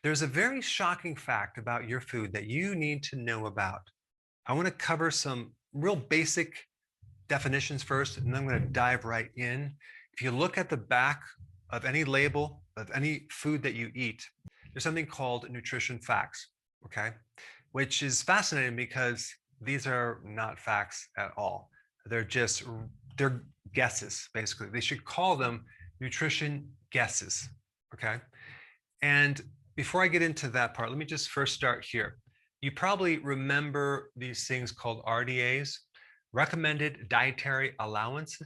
There's a very shocking fact about your food that you need to know about. I want to cover some real basic definitions first, and then I'm going to dive right in. If you look at the back of any label of any food that you eat, there's something called nutrition facts, okay? Which is fascinating because these are not facts at all. They're guesses, basically. They should call them nutrition guesses, okay? And before I get into that part, let me just first start here. You probably remember these things called RDAs, recommended dietary allowance.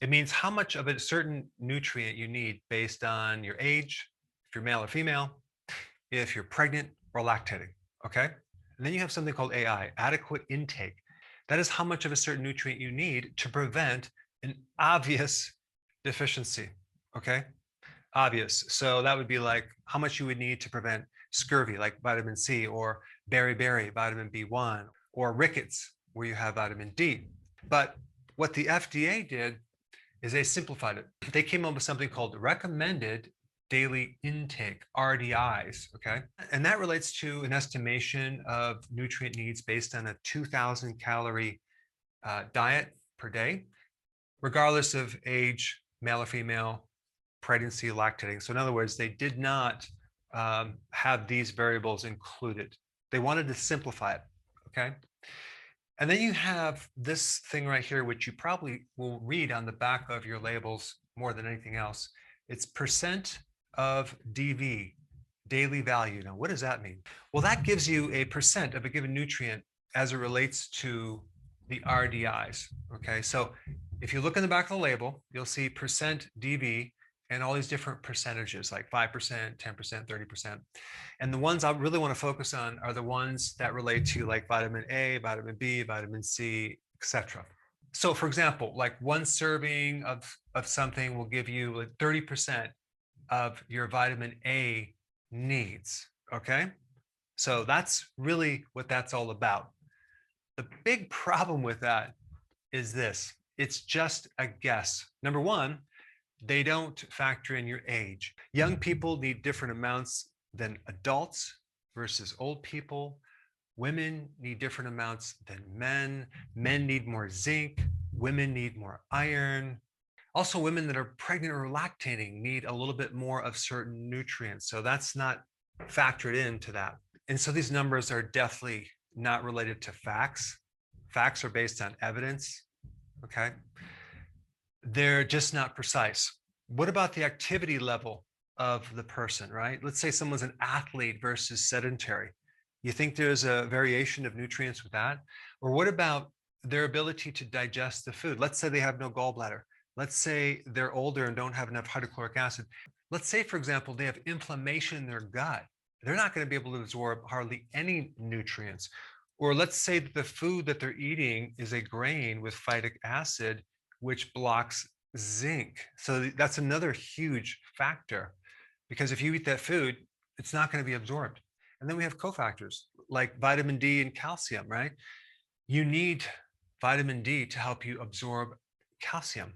It means how much of a certain nutrient you need based on your age, if you're male or female, if you're pregnant or lactating, okay? And then you have something called AI, adequate intake. That is how much of a certain nutrient you need to prevent an obvious deficiency, okay? Obvious. So that would be like how much you would need to prevent scurvy, like vitamin C, or beriberi, vitamin B1, or rickets, where you have vitamin D. But what the FDA did is they simplified it. They came up with something called recommended daily intake, RDIs, okay? And that relates to an estimation of nutrient needs based on a 2,000 calorie diet per day, regardless of age, male or female, pregnancy, lactating. So in other words, they did not have these variables included. They wanted to simplify it, okay? And then you have this thing right here, which you probably will read on the back of your labels more than anything else. It's percent of DV, daily value. Now, what does that mean? Well, that gives you a percent of a given nutrient as it relates to the RDIs, okay? So if you look in the back of the label, you'll see percent DV, and all these different percentages like 5%, 10%, 30%. And the ones I really want to focus on are the ones that relate to like vitamin A, vitamin B, vitamin C, etc. So for example, like one serving of something will give you like 30% of your vitamin A needs, okay? So that's really what that's all about. The big problem with that is this: it's just a guess. Number one, they don't factor in your age. Young people need different amounts than adults versus old people. Women need different amounts than men. Men need more zinc. Women need more iron. Also, women that are pregnant or lactating need a little bit more of certain nutrients. So that's not factored into that. And so these numbers are definitely not related to facts. Facts are based on evidence, okay? They're just not precise. What about the activity level of the person, right? Let's say someone's an athlete versus sedentary. You think there's a variation of nutrients with that? Or what about their ability to digest the food? Let's say they have no gallbladder. Let's say they're older and don't have enough hydrochloric acid. Let's say, for example, they have inflammation in their gut. They're not going to be able to absorb hardly any nutrients. Or let's say that the food that they're eating is a grain with phytic acid, which blocks zinc. So that's another huge factor, because if you eat that food, it's not going to be absorbed. And then we have cofactors like vitamin D and calcium, right? You need vitamin D to help you absorb calcium.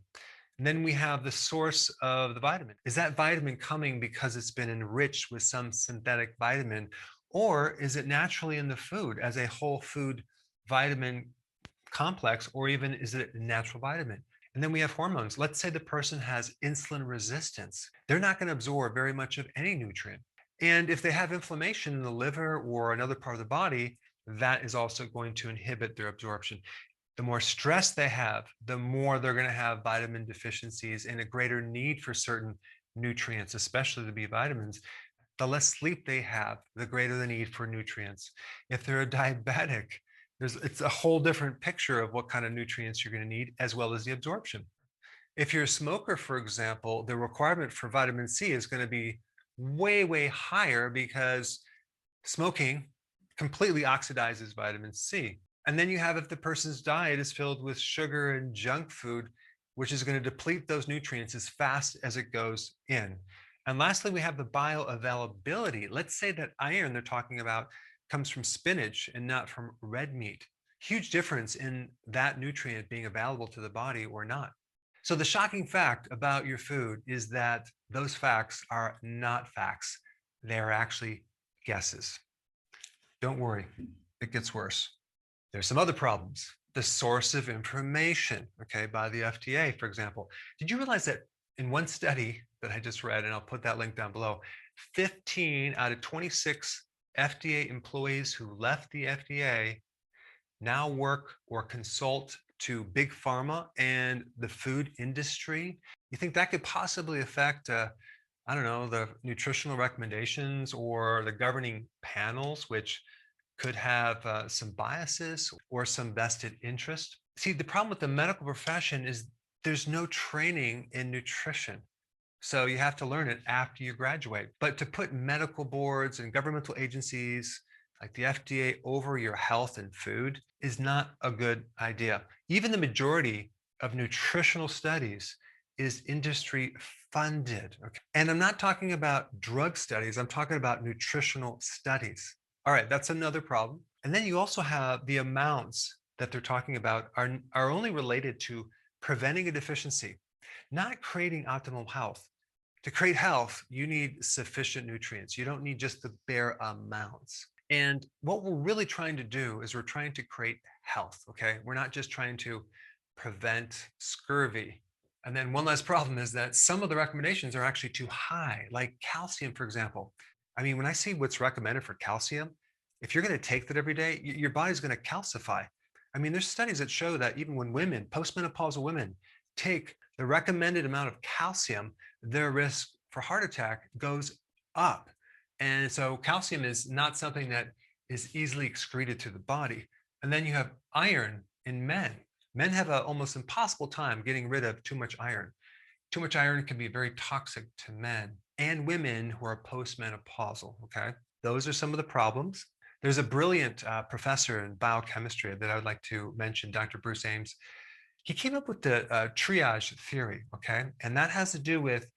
And then we have the source of the vitamin. Is that vitamin coming because it's been enriched with some synthetic vitamin, or is it naturally in the food as a whole food vitamin complex, or even is it a natural vitamin? And then we have hormones. Let's say the person has insulin resistance. They're not going to absorb very much of any nutrient. And if they have inflammation in the liver or another part of the body, that is also going to inhibit their absorption. The more stress they have, the more they're going to have vitamin deficiencies and a greater need for certain nutrients, especially the B vitamins. The less sleep they have, the greater the need for nutrients. If they're a diabetic, it's a whole different picture of what kind of nutrients you're going to need, as well as the absorption. If you're a smoker, for example, the requirement for vitamin C is going to be way, way higher, because smoking completely oxidizes vitamin C. And then you have, if the person's diet is filled with sugar and junk food, which is going to deplete those nutrients as fast as it goes in. And lastly, we have the bioavailability. Let's say that iron they're talking about comes from spinach and not from red meat. Huge difference in that nutrient being available to the body or not. So the shocking fact about your food is that those facts are not facts. They are actually guesses. Don't worry, it gets worse. There's some other problems. The source of information, okay, by the FDA, for example. Did you realize that in one study that I just read, and I'll put that link down below, 15 out of 26 FDA employees who left the FDA now work or consult to big pharma and the food industry? You think that could possibly affect, I don't know, the nutritional recommendations or the governing panels, which could have some biases or some vested interest? See, the problem with the medical profession is there's no training in nutrition. So you have to learn it after you graduate. But to put medical boards and governmental agencies like the FDA over your health and food is not a good idea. Even the majority of nutritional studies is industry funded. Okay? And I'm not talking about drug studies, I'm talking about nutritional studies. All right, that's another problem. And then you also have the amounts that they're talking about are only related to preventing a deficiency, not creating optimal health. To create health, you need sufficient nutrients. You don't need just the bare amounts. And what we're really trying to do is we're trying to create health, okay? We're not just trying to prevent scurvy. And then one last problem is that some of the recommendations are actually too high, like calcium, for example. I mean, when I see what's recommended for calcium, if you're going to take that every day, your body's going to calcify. I mean, there's studies that show that even when women, postmenopausal women, take the recommended amount of calcium, their risk for heart attack goes up. And so calcium is not something that is easily excreted to the body. And then you have iron in men. Men have an almost impossible time getting rid of too much iron. Too much iron can be very toxic to men and women who are postmenopausal, okay? Those are some of the problems. There's a brilliant professor in biochemistry that I would like to mention, Dr. Bruce Ames. He came up with the triage theory, okay? And that has to do with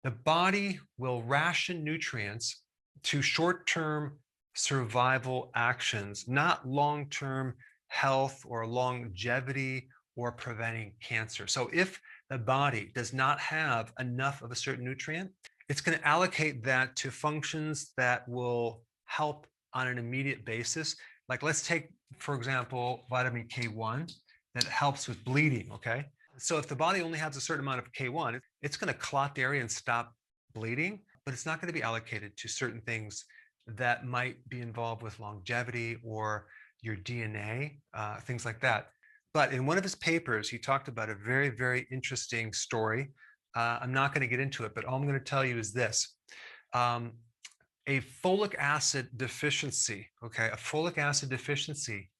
the body will ration nutrients to short-term survival actions, not long-term health or longevity or preventing cancer. So if the body does not have enough of a certain nutrient, it's going to allocate that to functions that will help on an immediate basis. Like let's take, for example, vitamin K1 that helps with bleeding, okay? So if the body only has a certain amount of K1, it's going to clot the area and stop bleeding, but it's not going to be allocated to certain things that might be involved with longevity or your DNA, things like that. But in one of his papers, he talked about a very, very interesting story. I'm not going to get into it, but all I'm going to tell you is this. A folic acid deficiency, okay, a folic acid deficiency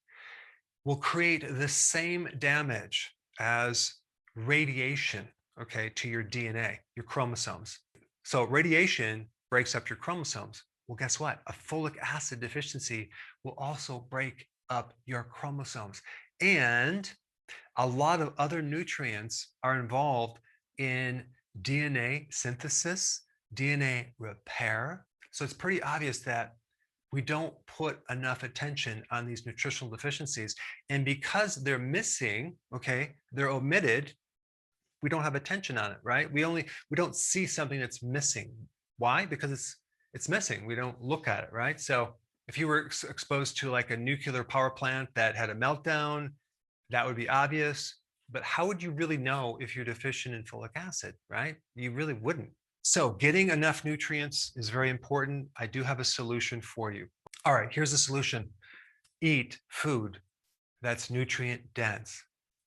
will create the same damage as radiation, okay, to your DNA, your chromosomes. So radiation breaks up your chromosomes. Well, guess what? A folic acid deficiency will also break up your chromosomes. And a lot of other nutrients are involved in DNA synthesis, DNA repair. So it's pretty obvious that we don't put enough attention on these nutritional deficiencies. And because they're missing, okay, they're omitted, we don't have attention on it, right? We don't see something that's missing. Why? Because it's missing. We don't look at it, right? So if you were exposed to like a nuclear power plant that had a meltdown, that would be obvious. But how would you really know if you're deficient in folic acid, right? You really wouldn't. So getting enough nutrients is very important. I do have a solution for you. All right, here's the solution. Eat food that's nutrient dense.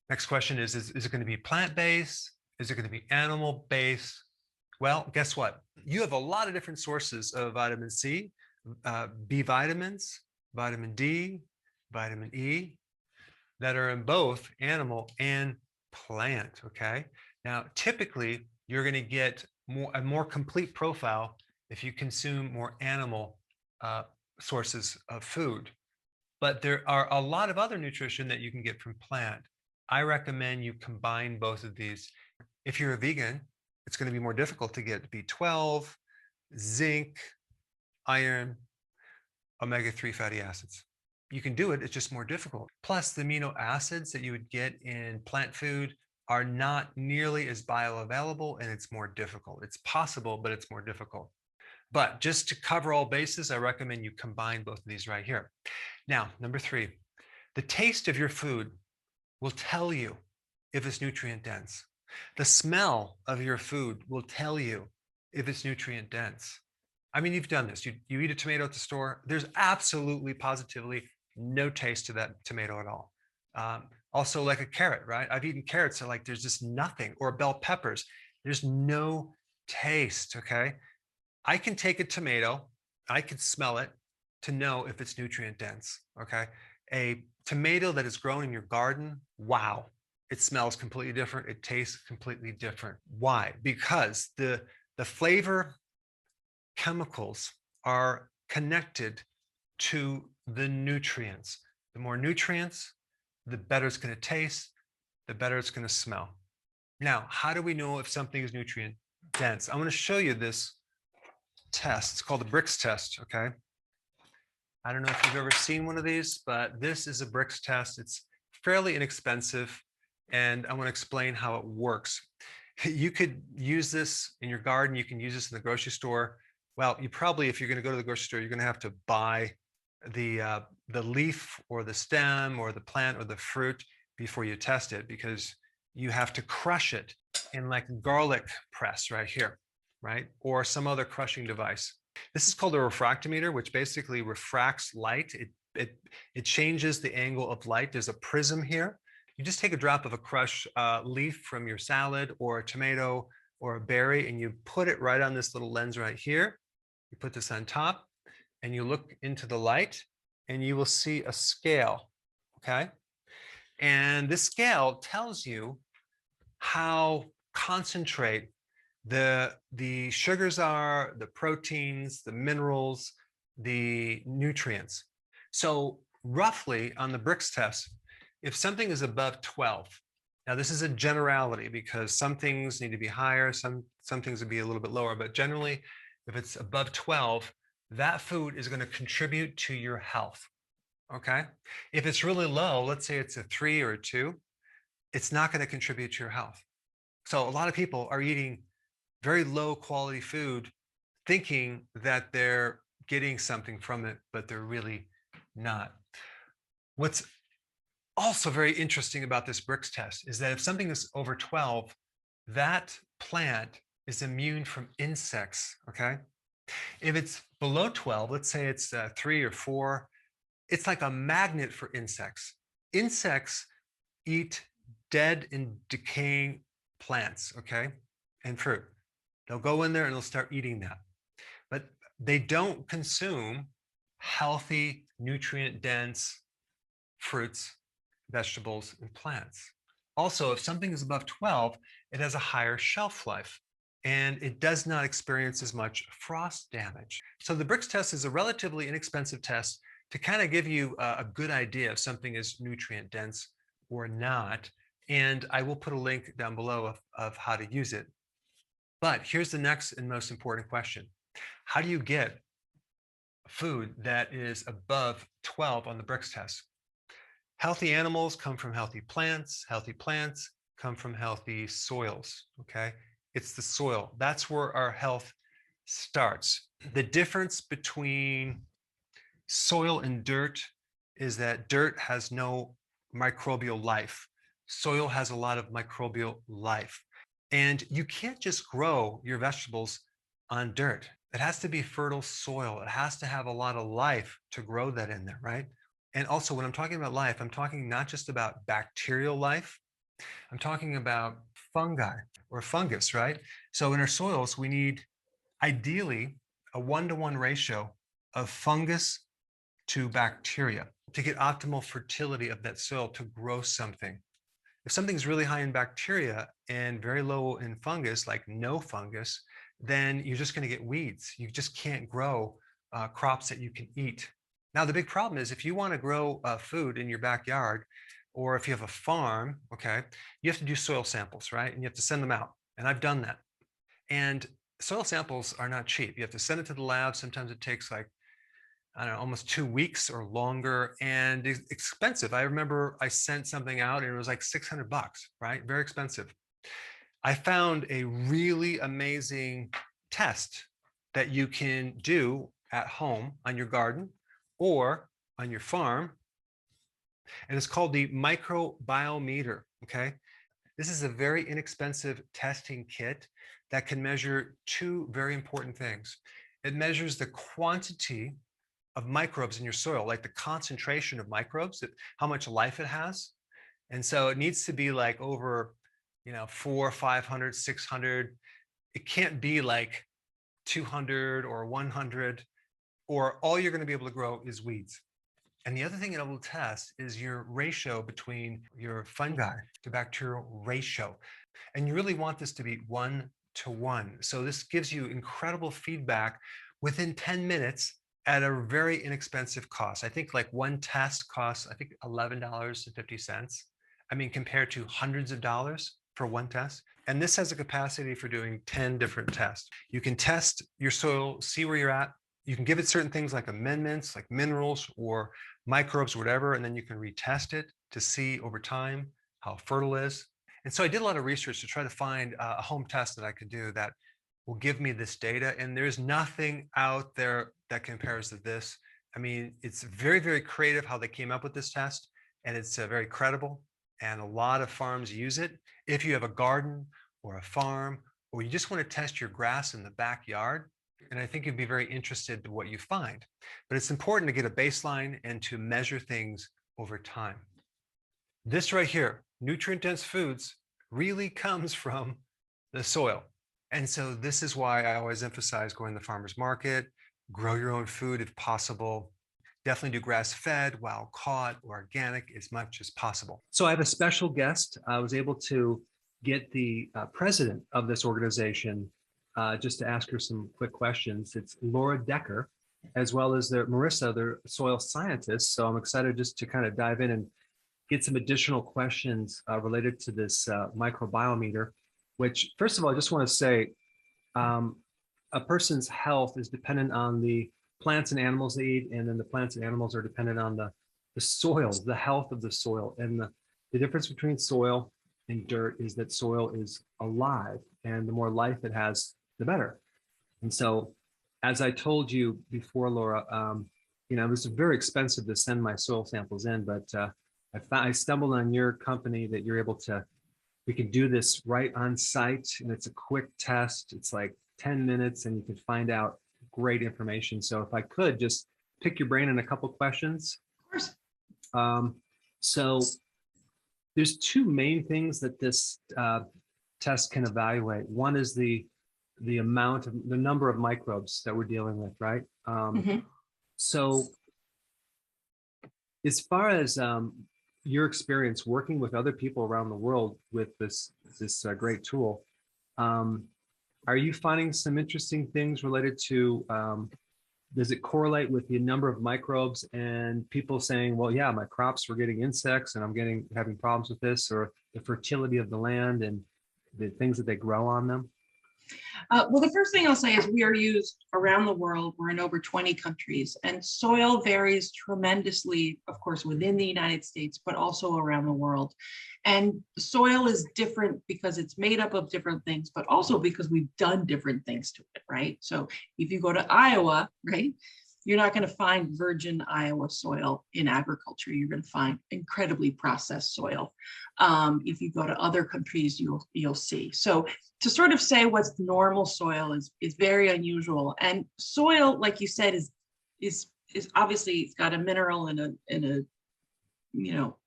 Next question is it going to be plant-based? Is it going to be animal-based? Well, guess what? You have a lot of different sources of vitamin C, B vitamins, vitamin D, vitamin E, that are in both animal and plant, okay? Now, typically, you're going to get a more complete profile if you consume more animal sources of food. But there are a lot of other nutrition that you can get from plant. I recommend you combine both of these. If you're a vegan, it's going to be more difficult to get B12, zinc, iron, omega-3 fatty acids. You can do it, it's just more difficult. Plus, the amino acids that you would get in plant food are not nearly as bioavailable, and it's more difficult. It's possible, but it's more difficult. But just to cover all bases, I recommend you combine both of these right here. Now, number 3, the taste of your food will tell you if it's nutrient dense. The smell of your food will tell you if it's nutrient dense. I mean, you've done this. You eat a tomato at the store, there's absolutely, positively no taste to that tomato at all. Also, like a carrot, right? I've eaten carrots, so like there's just nothing, or bell peppers. There's no taste, okay? I can take a tomato, I can smell it to know if it's nutrient dense, okay? A tomato that is grown in your garden, wow, it smells completely different. It tastes completely different. Why? Because the flavor chemicals are connected to the nutrients. The more nutrients, the better it's going to taste, the better it's going to smell. Now, how do we know if something is nutrient dense? I'm going to show you this test. It's called the Brix test, okay? I don't know if you've ever seen one of these, but this is a Brix test. It's fairly inexpensive, and I want to explain how it works. You could use this in your garden. You can use this in the grocery store. Well, you probably, if you're going to go to the grocery store, you're going to have to buy the leaf or the stem or the plant or the fruit before you test it, because you have to crush it in like a garlic press right here, right? Or some other crushing device. This is called a refractometer, which basically refracts light. It changes the angle of light. There's a prism here. You just take a drop of a crushed leaf from your salad or a tomato or a berry, and you put it right on this little lens right here. You put this on top, and you look into the light, and you will see a scale, okay? And this scale tells you how concentrate the sugars are, the proteins, the minerals, the nutrients. So roughly on the Brix test, if something is above 12, now this is a generality because some things need to be higher, some things would be a little bit lower, but generally if it's above 12, that food is going to contribute to your health, okay? If it's really low, let's say it's a 3 or a 2, it's not going to contribute to your health. So a lot of people are eating very low quality food thinking that they're getting something from it, but they're really not. What's also very interesting about this Brix test is that if something is over 12, that plant is immune from insects, okay? If it's below 12, let's say it's 3 or 4, it's like a magnet for insects. Insects eat dead and decaying plants, okay, and fruit. They'll go in there and they'll start eating that. But they don't consume healthy, nutrient-dense fruits, vegetables, and plants. Also, if something is above 12, it has a higher shelf life, and it does not experience as much frost damage. So the Brix test is a relatively inexpensive test to kind of give you a good idea if something is nutrient dense or not. And I will put a link down below of how to use it. But here's the next and most important question. How do you get food that is above 12 on the Brix test? Healthy animals come from healthy plants. Healthy plants come from healthy soils, okay? It's the soil. That's where our health starts. The difference between soil and dirt is that dirt has no microbial life. Soil has a lot of microbial life. And you can't just grow your vegetables on dirt. It has to be fertile soil. It has to have a lot of life to grow that in there, right? And also, when I'm talking about life, I'm talking not just about bacterial life. I'm talking about fungi or fungus, right? So in our soils, we need ideally a 1-to-1 ratio of fungus to bacteria to get optimal fertility of that soil to grow something. If something's really high in bacteria and very low in fungus, like no fungus, then you're just going to get weeds. You just can't grow crops that you can eat. Now, the big problem is if you want to grow food in your backyard, or if you have a farm, okay, you have to do soil samples, right? And you have to send them out. And I've done that. And soil samples are not cheap. You have to send it to the lab. Sometimes it takes like, I don't know, almost 2 weeks or longer, and it's expensive. I remember I sent something out and it was like $600, right? Very expensive. I found a really amazing test that you can do at home on your garden or on your farm, and it's called the microbiometer. Okay, this is a very inexpensive testing kit that can measure two very important things. It measures the quantity of microbes in your soil, like the concentration of microbes, how much life it has. And so it needs to be like over, 400, 500, 600. It can't be like 200 or 100, or all you're going to be able to grow is weeds. And the other thing it will test is your ratio between your fungi to bacterial ratio. And you really want this to be 1-to-1. So this gives you incredible feedback within 10 minutes at a very inexpensive cost. I think like one test costs, I think $11.50. I mean, compared to hundreds of dollars for one test. And this has a capacity for doing 10 different tests. You can test your soil, see where you're at. You can give it certain things like amendments, like minerals or microbes, whatever, and then you can retest it to see over time how fertile it is. And so I did a lot of research to try to find a home test that I could do that will give me this data. And there's nothing out there that compares to this. I mean, it's very, very creative how they came up with this test, and it's very credible. And a lot of farms use it. If you have a garden or a farm, or you just want to test your grass in the backyard, and I think you'd be very interested in what you find. But it's important to get a baseline and to measure things over time. This right here, nutrient-dense foods, really comes from the soil. And so this is why I always emphasize going to the farmer's market, grow your own food if possible. Definitely do grass-fed, wild-caught, organic as much as possible. So I have a special guest. I was able to get the president of this organization just to ask her some quick questions. It's Laura Decker, as well as Marissa, their soil scientists. So I'm excited just to kind of dive in and get some additional questions related to this microbiometer, which, first of all, I just want to say a person's health is dependent on the plants and animals they eat, and then the plants and animals are dependent on the soil, the health of the soil. And the difference between soil and dirt is that soil is alive, and the more life it has, the better. And so, as I told you before, Laura, it was very expensive to send my soil samples in, but I stumbled on your company that you're able to, we can do this right on site, and it's a quick test. It's like 10 minutes and you can find out great information. So if I could just pick your brain on a couple questions. Of course. So there's two main things that this test can evaluate. One is the number of microbes that we're dealing with, right? So as far as your experience working with other people around the world with this great tool, are you finding some interesting things related to, does it correlate with the number of microbes and people saying, well, yeah, my crops were getting insects and I'm having problems with this, or the fertility of the land and the things that they grow on them? Well, the first thing I'll say is we are used around the world. We're in over 20 countries, and soil varies tremendously, of course, within the United States, but also around the world. And soil is different because it's made up of different things, but also because we've done different things to it, right? So if you go to Iowa, right, you're not going to find virgin Iowa soil in agriculture. You're going to find incredibly processed soil. If you go to other countries, you'll see. So to sort of say what's normal soil is very unusual. And soil, like you said, is obviously, it's got a mineral and a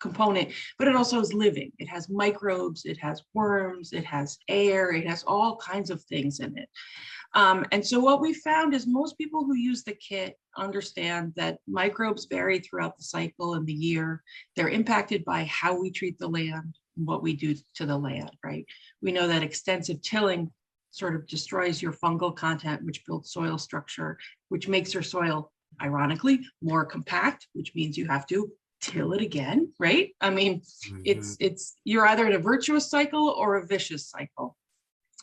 component, but it also is living. It has microbes, it has worms, it has air, it has all kinds of things in it. And so what we found is most people who use the kit understand that microbes vary throughout the cycle and the year. They're impacted by how we treat the land and what we do to the land, right? We know that extensive tilling sort of destroys your fungal content, which builds soil structure, which makes your soil, ironically, more compact, which means you have to till it again, right? I mean, it's you're either in a virtuous cycle or a vicious cycle.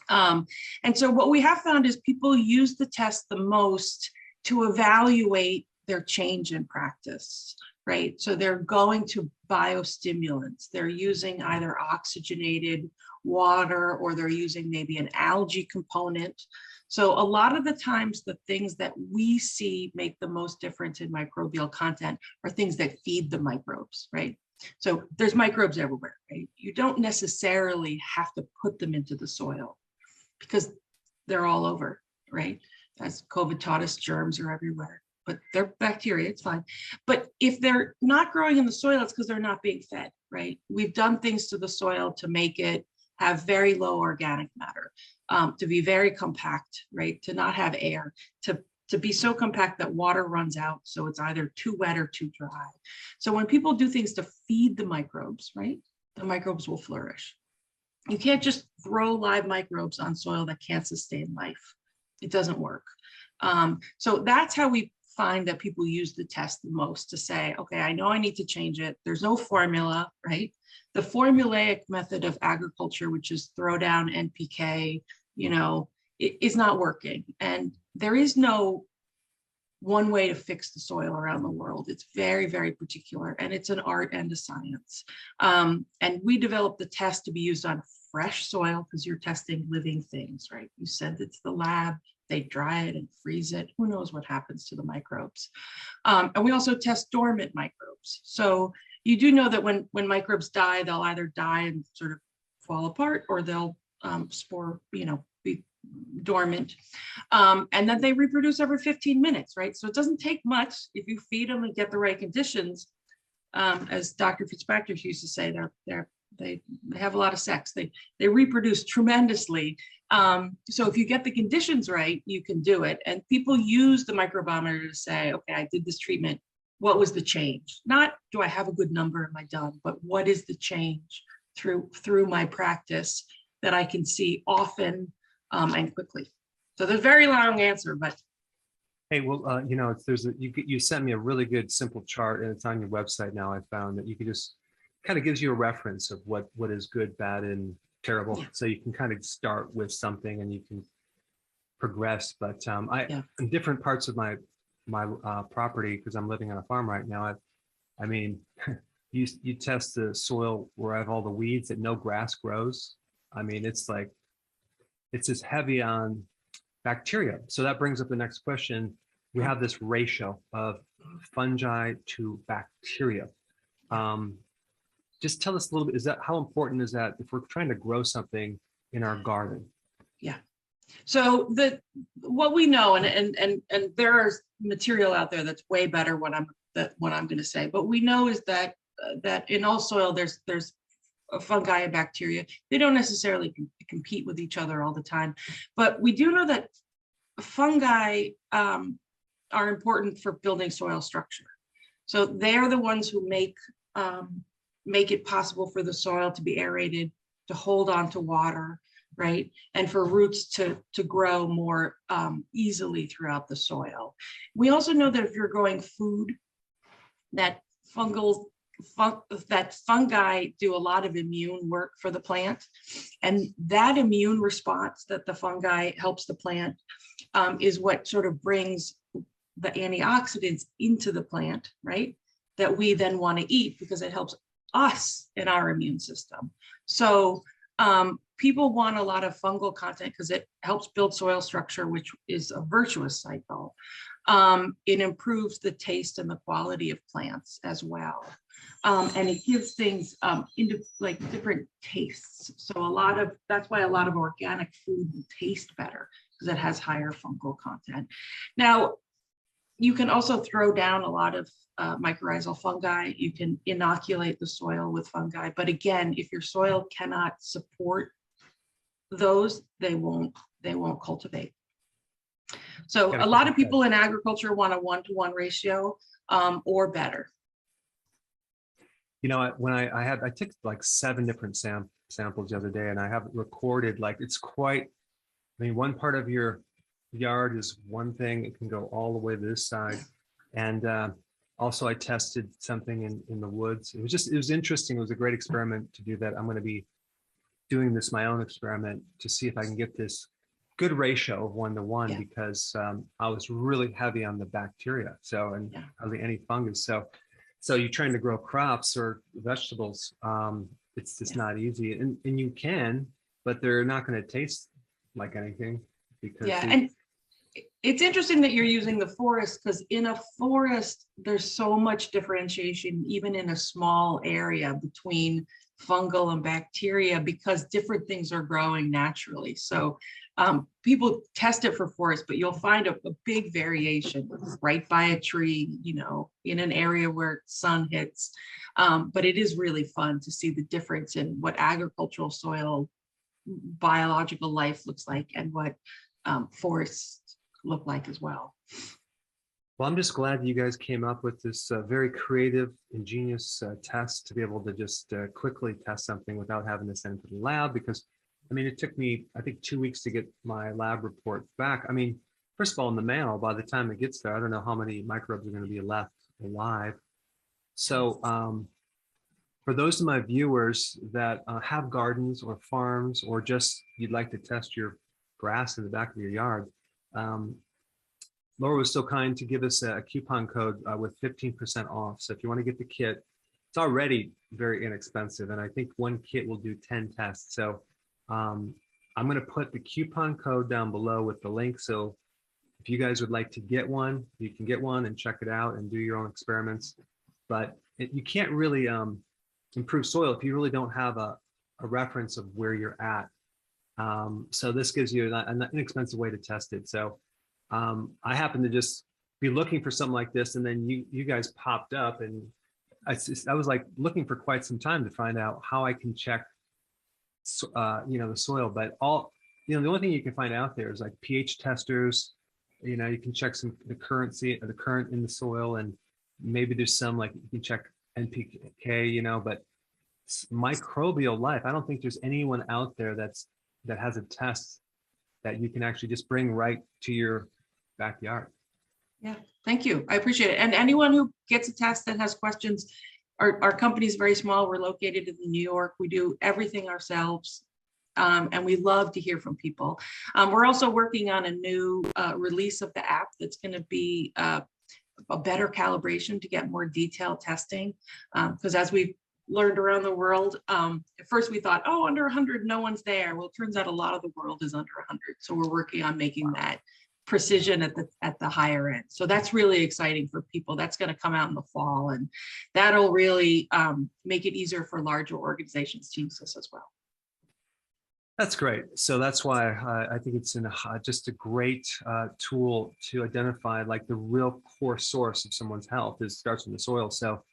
And so what we have found is people use the test the most to evaluate their change in practice, right? So they're going to biostimulants. They're using either oxygenated water or they're using maybe an algae component. So a lot of the times, the things that we see make the most difference in microbial content are things that feed the microbes, right? So there's microbes everywhere, right? You don't necessarily have to put them into the soil because they're all over, right? As COVID taught us, germs are everywhere, but they're bacteria, it's fine. But if they're not growing in the soil, it's because they're not being fed, right? We've done things to the soil to make it have very low organic matter, to be very compact, right? To not have air, to be so compact that water runs out. So it's either too wet or too dry. So when people do things to feed the microbes, right? The microbes will flourish. You can't just throw live microbes on soil that can't sustain life. It doesn't work. So that's how we find that people use the test the most, to say, okay, I know I need to change it. There's no formula, right? The formulaic method of agriculture, which is throw down NPK, it is not working. And there is no one way to fix the soil around the world. It's very, very particular, and it's an art and a science. And we developed the test to be used on fresh soil because you're testing living things, right? You send it to the lab, they dry it and freeze it. Who knows what happens to the microbes? And we also test dormant microbes. So you do know that when microbes die, they'll either die and sort of fall apart, or they'll spore, be dormant. And then they reproduce every 15 minutes, right? So it doesn't take much if you feed them and get the right conditions. As Dr. Fitzpatrick used to say, they have a lot of sex. They reproduce tremendously. So if you get the conditions right, you can do it. And people use the microbiometer to say, okay, I did this treatment. What was the change? Not, do I have a good number? Am I done? But what is the change through my practice that I can see often and quickly? So there's a very long answer, but. Hey, well, you sent me a really good simple chart, and it's on your website now. I found that you could just kind of gives you a reference of what is good, bad, and terrible. Yeah. So you can kind of start with something and you can progress. But in different parts of my property, because I'm living on a farm right now, I mean, you test the soil where I have all the weeds that no grass grows. I mean, it's just heavy on bacteria. So that brings up the next question. We have this ratio of fungi to bacteria. Just tell us a little bit, how important is that if we're trying to grow something in our garden? Yeah. So what we know, and there is material out there that's way better what I'm going to say, but we know is that in all soil there's fungi and bacteria. They don't necessarily compete with each other all the time, but we do know that fungi are important for building soil structure. So they're the ones who make it possible for the soil to be aerated, to hold on to water, right? And for roots to grow more easily throughout the soil. We also know that if you're growing food, that fungi do a lot of immune work for the plant. And that immune response that the fungi helps the plant is what sort of brings the antioxidants into the plant, right? That we then want to eat because it helps us in our immune system. So people want a lot of fungal content because it helps build soil structure, which is a virtuous cycle. It improves the taste and the quality of plants as well. And it gives things into like different tastes. So that's why a lot of organic food will taste better, because it has higher fungal content. Now, you can also throw down a lot of mycorrhizal fungi. You can inoculate the soil with fungi. But again, if your soil cannot support those, they won't cultivate. So a lot of people in agriculture want a 1-to-1 ratio or better. When I took like 7 different samples the other day, and I have recorded, like, it's quite, one part of your yard is one thing. It can go all the way to this side. And also I tested something in the woods. It was interesting. It was a great experiment to do that. I'm going to be doing my own experiment to see if I can get this good ratio of 1-to-1, because I was really heavy on the bacteria. And hardly any fungus. So you're trying to grow crops or vegetables. It's just not easy. And you can, but they're not going to taste like anything. because Yeah, and it's interesting that you're using the forest, because in a forest, there's so much differentiation, even in a small area, between fungal and bacteria, because different things are growing naturally. So people test it for forest, but you'll find a big variation right by a tree, you know, in an area where sun hits. But it is really fun to see the difference in what agricultural soil biological life looks like and what forests look like as well. Well, I'm just glad that you guys came up with this very creative, ingenious test to be able to just quickly test something without having to send it to the lab. Because, I mean, it took me, I think, 2 weeks to get my lab report back. I mean, first of all, in the mail, by the time it gets there, I don't know how many microbes are going to be left alive. So for those of my viewers that have gardens or farms, or just you'd like to test your grass in the back of your yard, Laura was so kind to give us a coupon code with 15% off. So if you want to get the kit, it's already very inexpensive. And I think one kit will do 10 tests. So I'm going to put the coupon code down below with the link. So if you guys would like to get one, you can get one and check it out and do your own experiments. But you can't really improve soil if you really don't have a reference of where you're at. So this gives you an inexpensive way to test it. So I happened to just be looking for something like this, and then you guys popped up, and I was like looking for quite some time to find out how I can check, you know, the soil. But the only thing you can find out there is like pH testers. You know, you can check the current in the soil, and maybe there's some like you can check NPK. You know, but microbial life, I don't think there's anyone out there that has a test that you can actually just bring right to your backyard. Yeah, thank you. I appreciate it. And anyone who gets a test that has questions, our company is very small. We're located in New York. We do everything ourselves. And we love to hear from people. We're also working on a new release of the app that's going to be a better calibration to get more detailed testing. Because as we've learned around the world, at first we thought, oh, under 100, no one's there. Well, it turns out a lot of the world is under 100. So we're working on making that precision at the higher end. So that's really exciting for people. That's going to come out in the fall, and that'll really make it easier for larger organizations to use this as well. That's great. So that's why I think it's just a great tool to identify like the real core source of someone's health. It starts in the soil. So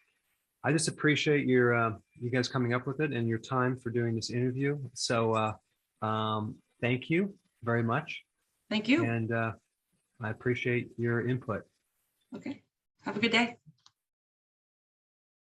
I just appreciate you guys coming up with it and your time for doing this interview. So thank you very much. Thank you. And I appreciate your input. Okay. Have a good day.